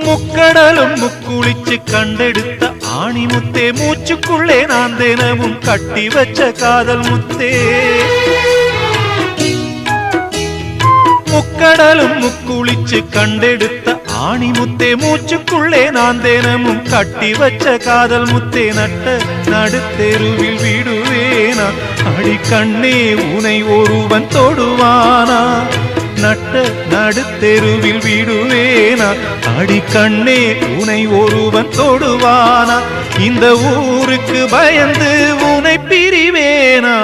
முக்கடலும் முக்குளிச்சு கண்டெடுத்த ஆணி முத்தே, மூச்சுக்குள்ளே நான் தினமும் கட்டி வச்ச காதல் முத்தே. முக்கடலும் முக்குளிச்சு கண்டெடுத்த ஆணி முத்தே, மூச்சுக்குள்ளே நான் தினமும் கட்டி வச்ச காதல் முத்தே. நட்ட நடுத்தெருவில் விடுவேனா அடி கண்ணே, உனை ஒருவன் தொடுவானா? நட்ட நடுத்தெருவில் விடுவேனா அடி கண்ணே, உனை ஒருவன் தொடுவானா? இந்த ஊருக்கு பயந்து உனை பிரிவேனா?